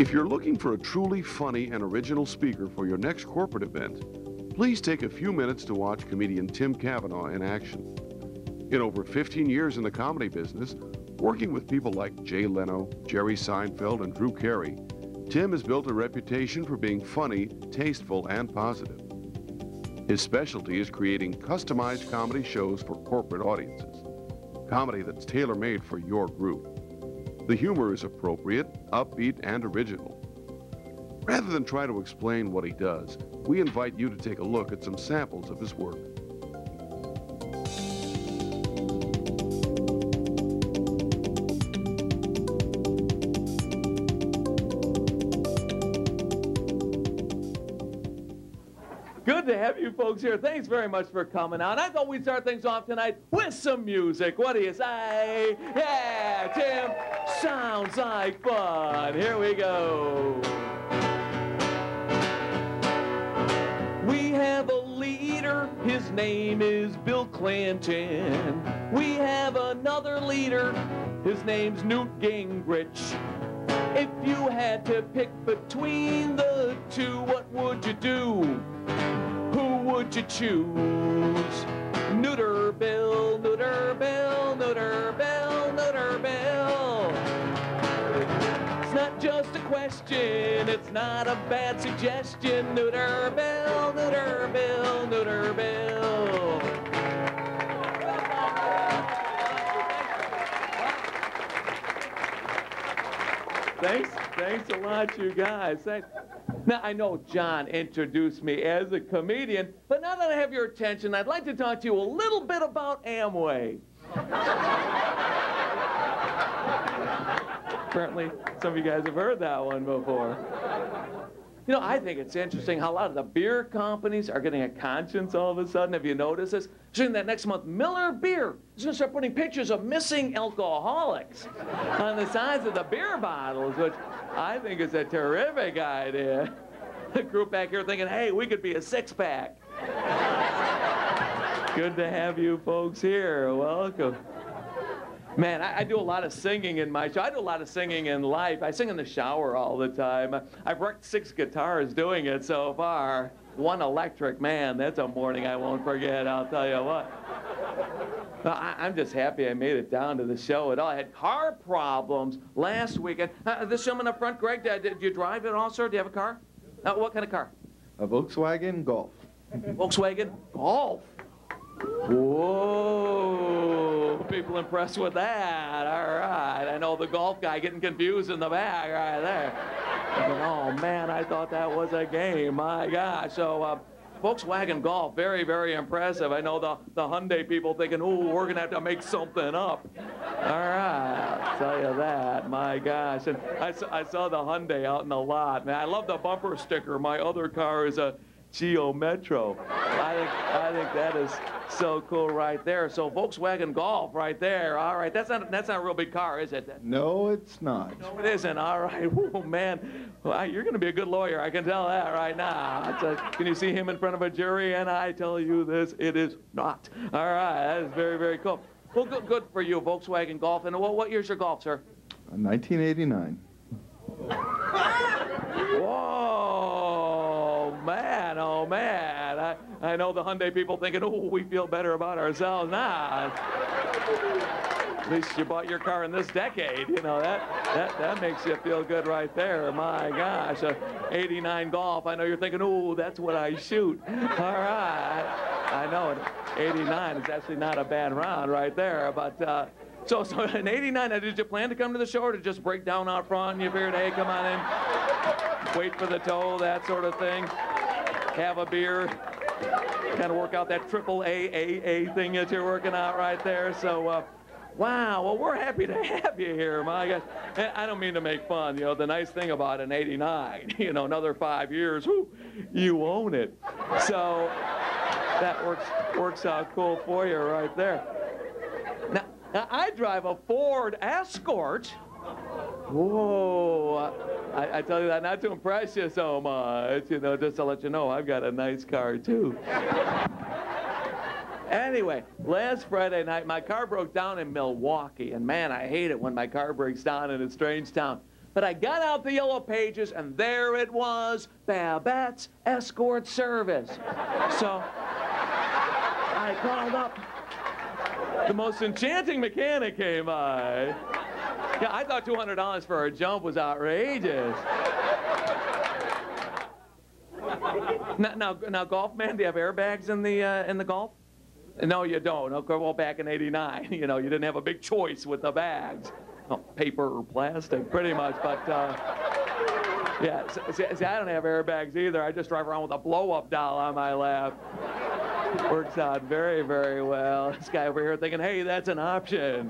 If you're looking for a truly funny and original speaker for your next corporate event, please take a few minutes to watch comedian Tim Cavanagh in action. In over 15 years in the comedy business, working with people like Jay Leno, Jerry Seinfeld, and Drew Carey, Tim has built a reputation for being funny, tasteful, and positive. His specialty is creating customized comedy shows for corporate audiences. Comedy that's tailor-made for your group. The humor is appropriate, upbeat, and original. Rather than try to explain what he does, we invite you to take a look at some samples of his work. Good to have you folks here. Thanks very much for coming out. I thought we'd start things off tonight with some music. What do you say? Yeah, Tim, sounds like fun. Here we go. We have a leader. His name is Bill Clinton. We have another leader. His name's Newt Gingrich. If you had to pick between the two, what would you do? Who would you choose? Neuter Bill, Neuter Bill, Neuter Bill, Neuter Bill. It's not just a question, it's not a bad suggestion. Neuter Bill, Neuter Bill, Neuter Bill. Thanks a lot, you guys. Thanks. Now, I know John introduced me as a comedian, but now that I have your attention, I'd like to talk to you a little bit about Amway. Apparently, some of you guys have heard that one before. You know, I think it's interesting how a lot of the beer companies are getting a conscience all of a sudden. Have you noticed this? Seeing that next month, Miller Beer is going to start putting pictures of missing alcoholics on the sides of the beer bottles, which I think is a terrific idea. The group back here thinking, hey, we could be a six-pack. Good to have you folks here. Welcome. Man, I do a lot of singing in my show. I do a lot of singing in life. I sing in the shower all the time. I've wrecked 6 guitars doing it so far. 1 electric, man, that's a morning I won't forget, I'll tell you what. I'm just happy I made it down to the show at all. I had car problems last weekend. This gentleman up front, Greg, did you drive at all, sir? Do you have a car? What kind of car? A Volkswagen Golf. Volkswagen Golf? Whoa, people impressed with that. All right, I know the golf guy getting confused in the back right there. Thinking, oh man, I thought that was a game, my gosh. So Volkswagen Golf, very, very impressive. I know the Hyundai people thinking, oh, we're gonna have to make something up. All right, I'll tell you that, my gosh. And I saw the Hyundai out in the lot, man. I love the bumper sticker. My other car is a Geo Metro. I think that is so cool right there. So Volkswagen Golf right there. All right, that's not a real big car, is it? No, it's not. No, it isn't. All right. Oh man, well, you're going to be a good lawyer. I can tell that right now. Can you see him in front of a jury? And I tell you this, it is not. All right, that is very, very cool. Well, good for you, Volkswagen Golf. And what year's your Golf, sir? 1989. Whoa, man, oh man. I know the Hyundai people thinking, oh, we feel better about ourselves now. At least you bought your car in this decade. You know, that makes you feel good right there. My gosh, a 89 Golf. I know you're thinking, oh, that's what I shoot. All right. I know, 89 is actually not a bad round right there, but so in 89, did you plan to come to the show or to just break down out front and you figured, hey, come on in, wait for the tow, that sort of thing, have a beer, kind of work out that triple AAA thing that you're working out right there. So, wow, well, we're happy to have you here, my gosh. And I don't mean to make fun, you know, the nice thing about an 89, you know, another 5 years, whoo, you own it. So that works out cool for you right there. Now, I drive a Ford Escort. Whoa, I tell you that not to impress you so much, you know, just to let you know I've got a nice car, too. Anyway, last Friday night, my car broke down in Milwaukee, and man, I hate it when my car breaks down in a strange town. But I got out the yellow pages, and there it was, Babette's Escort Service. So I called up. The most enchanting mechanic came by. Yeah, I thought $200 for a jump was outrageous. Now, Golf man, do you have airbags in the Golf? No, you don't. Okay, well, back in '89, you know, you didn't have a big choice with the bags. Oh, paper or plastic, pretty much. But yeah, see, I don't have airbags either. I just drive around with a blow-up doll on my lap. Works out very, very well. This guy over here thinking, hey, that's an option.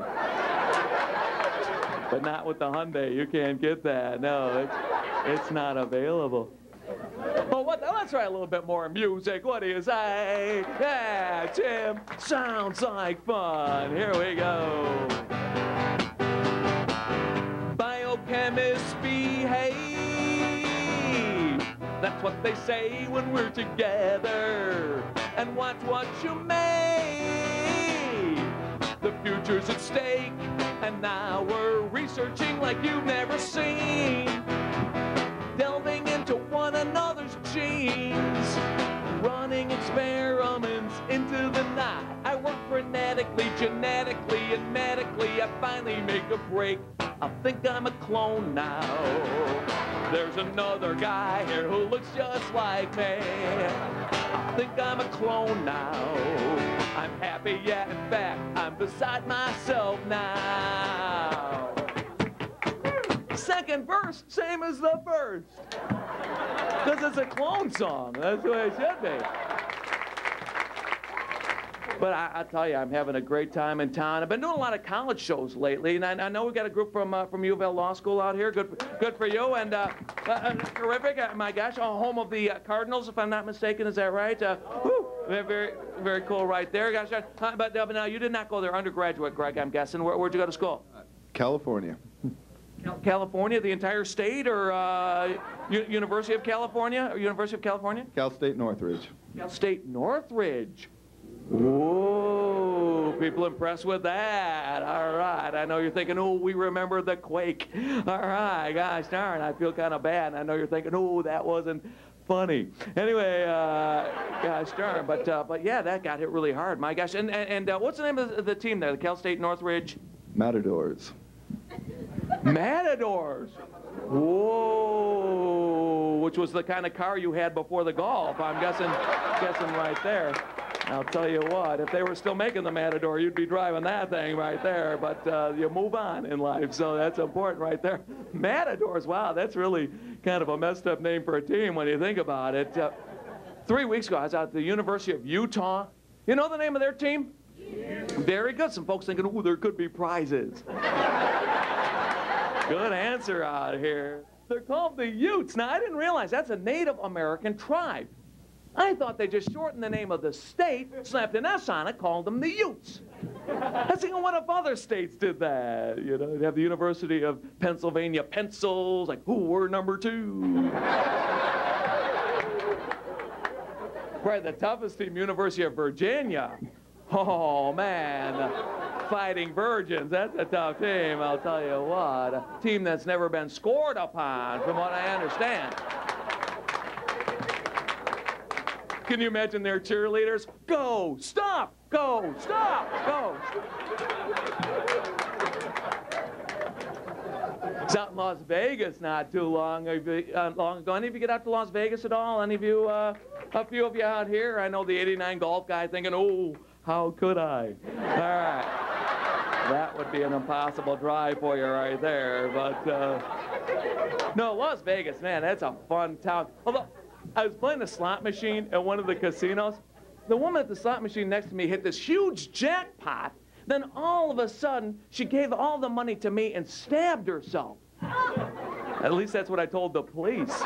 But not with the Hyundai. You can't get that. No, it's not available. Well, let's try a little bit more music. What do you say? Yeah, Tim, sounds like fun. Here we go. Biochemists behave. That's what they say when we're together. And watch what you make. The future's at stake, and now we're researching like you've never seen. Delving into one another's genes, running experiments into the night. I work frenetically, genetically, and medically. I finally make a break. I think I'm a clone now. There's another guy here who looks just like me. I think I'm a clone now. I'm happy, yeah, in fact, I'm beside myself now. Second verse, same as the first. Because it's a clone song. That's the way it should be. But I tell you, I'm having a great time in town. I've been doing a lot of college shows lately, and I know we got a group from U of L Law School out here. Good for you, and terrific. My gosh, home of the Cardinals, if I'm not mistaken. Is that right? Whew, very, very cool right there. Gosh, but now you did not go there undergraduate, Greg, I'm guessing. Where'd you go to school? California. California, the entire state, or University of California? Or University of California? Cal State Northridge. Cal State Northridge. Whoa, people impressed with that. All right, I know you're thinking, oh, we remember the quake. All right, gosh darn, I feel kind of bad. I know you're thinking, oh, that wasn't funny. Anyway, gosh darn, but yeah, that got hit really hard. My gosh, and what's the name of the team there? The Cal State Northridge? Matadors. Matadors. Whoa, which was the kind of car you had before the Golf. I'm guessing right there. I'll tell you what, if they were still making the Matador, you'd be driving that thing right there. But you move on in life, so that's important right there. Matadors, wow, that's really kind of a messed up name for a team when you think about it. 3 weeks ago, I was out at the University of Utah. You know the name of their team? Very good. Some folks thinking, oh, there could be prizes. Good answer out here. They're called the Utes. Now, I didn't realize that's a Native American tribe. I thought they just shortened the name of the state, slapped an S on it, called them the Utes. I was thinking, what if other states did that? You know, they'd have the University of Pennsylvania pencils, like, ooh, we're number 2. Probably the toughest team, University of Virginia. Oh, man. Fighting Virgins, that's a tough team, I'll tell you what. A team that's never been scored upon, from what I understand. Can you imagine their cheerleaders? Go, stop, go, stop, go. It's out in Las Vegas not too long ago. Any of you get out to Las Vegas at all? Any of you, a few of you out here? I know the '89 Golf guy thinking, oh, how could I? All right. That would be an impossible drive for you right there. But, no, Las Vegas, man, that's a fun town. Although, I was playing a slot machine at one of the casinos. The woman at the slot machine next to me hit this huge jackpot. Then all of a sudden, she gave all the money to me and stabbed herself. At least that's what I told the police.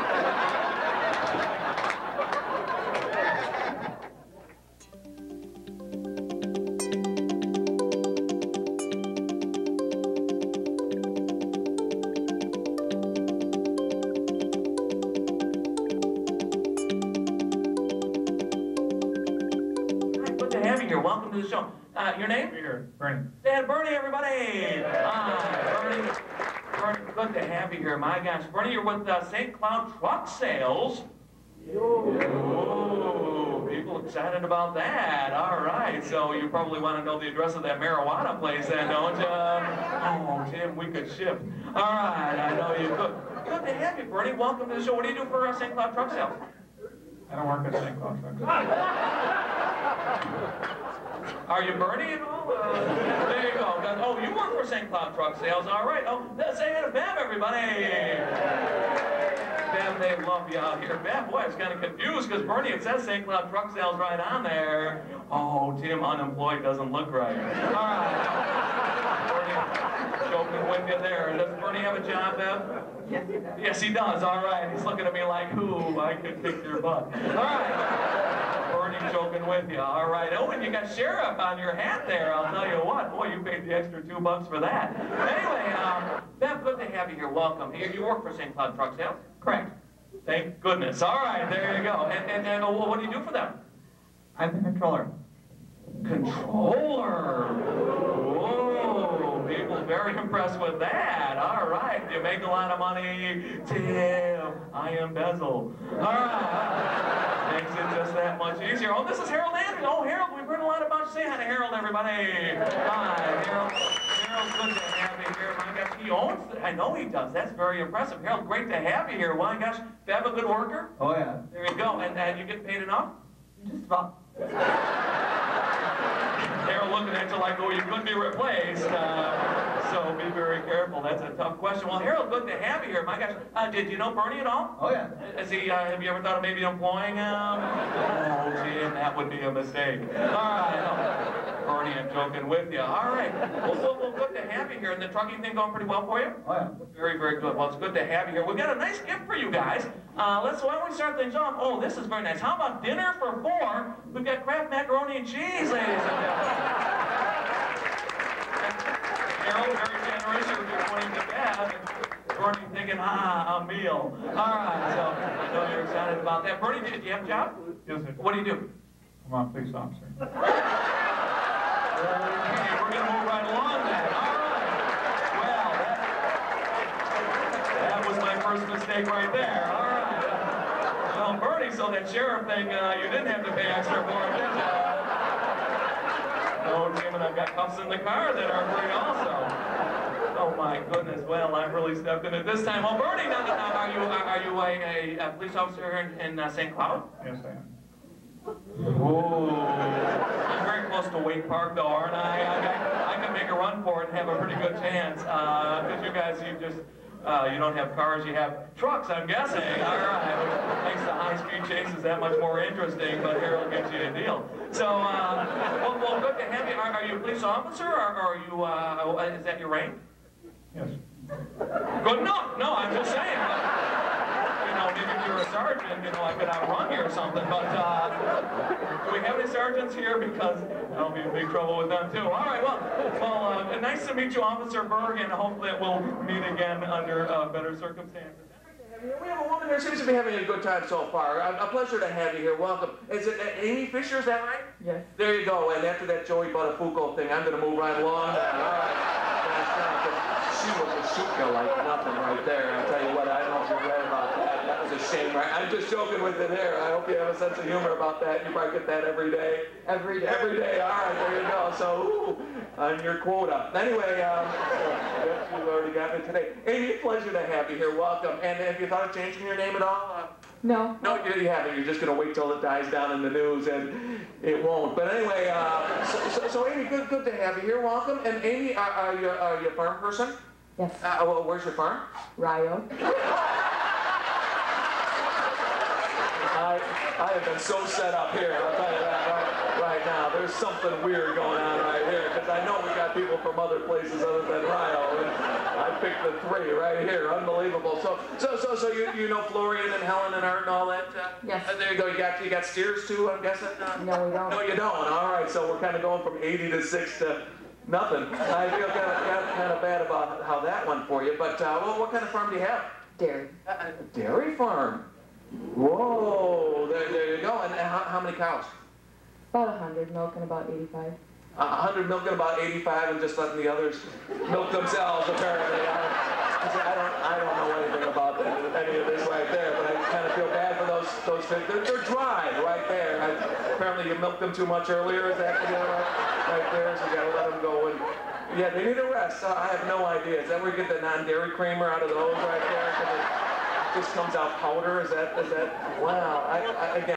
Welcome to the show. Your name? Peter, Bernie. Dad, Bernie, everybody. Hi, Bernie. Bernie, good to have you here. My gosh, Bernie, you're with St. Cloud Truck Sales. Oh, people excited about that. All right, so you probably want to know the address of that marijuana place then, don't you? Oh, Tim, we could ship. All right, I know you could. Good to have you, Bernie. Welcome to the show. What do you do for St. Cloud Truck Sales? I don't work at St. Cloud Truck Sales. Are you Bernie at all? There you go. Oh, you work for St. Cloud Truck Sales. All right. Oh, say hi to Bev, everybody. Bev, they love you out here. Bev, boy, I was kind of confused because Bernie, it says St. Cloud Truck Sales right on there. Oh, Tim, unemployed doesn't look right. All right. Bernie, joking with you there. Does Bernie have a job, Bev? Yes, he does. Yes, he does. All right. He's looking at me like, who? I could kick your butt. All right. Bernie joking with you. All right. Oh, and you got sheriff on your hat there. I'll tell you what. Boy, you paid the extra $2 for that. Anyway, Bev, good to have you here. Welcome. You work for St. Cloud Truck Sales? Correct. Thank goodness. All right. There you go. And what do you do for them? I'm the controller. Controller. Whoa. People very impressed with that. All right. You make a lot of money. Tim, I embezzle. All right. Makes it just that much easier. Oh, this is Harold Andrews. Oh, Harold, we've heard a lot about you. Say hi to Harold, everybody. Hi, Harold. Harold, good to have you here. My gosh, he owns it. I know he does. That's very impressive. Harold, great to have you here. My gosh, Bev, a good worker? Oh, yeah. There you go. And you get paid enough? Just about. Harold looking at you like, oh, you couldn't be replaced. So be very careful. That's a tough question. Well, Harold, good to have you here. My gosh, did you know Bernie at all? Oh, yeah. Is he? Have you ever thought of maybe employing him? Oh, Jim, that would be a mistake. All right, no. Bernie, I'm joking with you. All right. Well, good to have you here. And the trucking thing going pretty well for you? Oh, yeah. Very, very good. Well, it's good to have you here. We got a nice gift for you guys. Why don't we start things off? Oh, this is very nice. How about dinner for 4? We've got Kraft macaroni and cheese, ladies and gentlemen. Harold, very generous. You're pointing to Bev. Bernie thinking, a meal. All right, so I know you're excited about that. Bernie, do you have a job? Yes, sir. What do you do? I'm a police officer. Okay, we're going to move right along then. All right. Well, that was my first mistake right there. All right. Well, Bernie, so that sheriff thing, you didn't have to pay extra for it, did you? No, Jim, and I've got cuffs in the car that are free also. Oh my goodness! Well, I've really stepped in it this time. Well, Bernie, now, are you a police officer in St. Cloud? Yes, I am. Ooh, I'm very close to Wake Park, though, aren't I? I can make a run for it and have a pretty good chance. Because you guys, you don't have cars, you have trucks, I'm guessing. All right, which makes the high-speed chases that much more interesting, but Harold gives you a deal. So, well, good to have you. Are you a police officer, or are you, is that your rank? Yes. Good enough. No, I'm just saying. Maybe if you're a sergeant, I could outrun you or something, but do we have any sergeants here? Because I'll be in big trouble with them, too. All right, well, nice to meet you, Officer Berg, and hopefully we'll meet again under better circumstances. We have a woman here. Seems to be having a good time so far. A pleasure to have you here. Welcome. Is it Amy Fisher, is that right? Yes. There you go. And after that Joey Buttafuoco thing, I'm going to move right along. All right. She will just shoot you like nothing right there. I'll tell you what, I don't know if you read about that. That was a shame, right? I'm just joking with you there. I hope you have a sense of humor about that. You probably get that every day. Every day. Every day. All right, there you go. So, ooh, on your quota. Anyway, yes, you already got it today. Amy, pleasure to have you here. Welcome. And have you thought of changing your name at all? No. No, you haven't. You're just going to wait till it dies down in the news, and it won't. But anyway, so Amy, good to have you here. Welcome. And Amy, are you a farm person? Yes. Well, where's your farm? Rio. I have been so set up here, I'll tell you that right now. There's something weird going on right here, because I know we got people from other places other than Rio, and I picked the 3 right here. Unbelievable. So you know Florian and Helen and Art and all that? Yes. There you go. You got steers too, I'm guessing? No, we don't. No, you don't. All right, so we're kind of going from 80 to 6 to nothing. I feel kind of bad about how that went for you, but well, what kind of farm do you have? Dairy. Dairy farm. Whoa, there you go. And how many cows? About 100, milk and about 85. 100 milking about 85 and just letting the others milk themselves, apparently. I don't know anything about any of this right there, but I kind of feel bad for those fish. They're dry right there. Apparently you milked them too much earlier. Is that right there? So you got to let them go. And yeah, they need a rest. So I have no idea. Is that where you get the non-dairy creamer out of those right there? Because it just comes out powder. Is that? Wow. Again.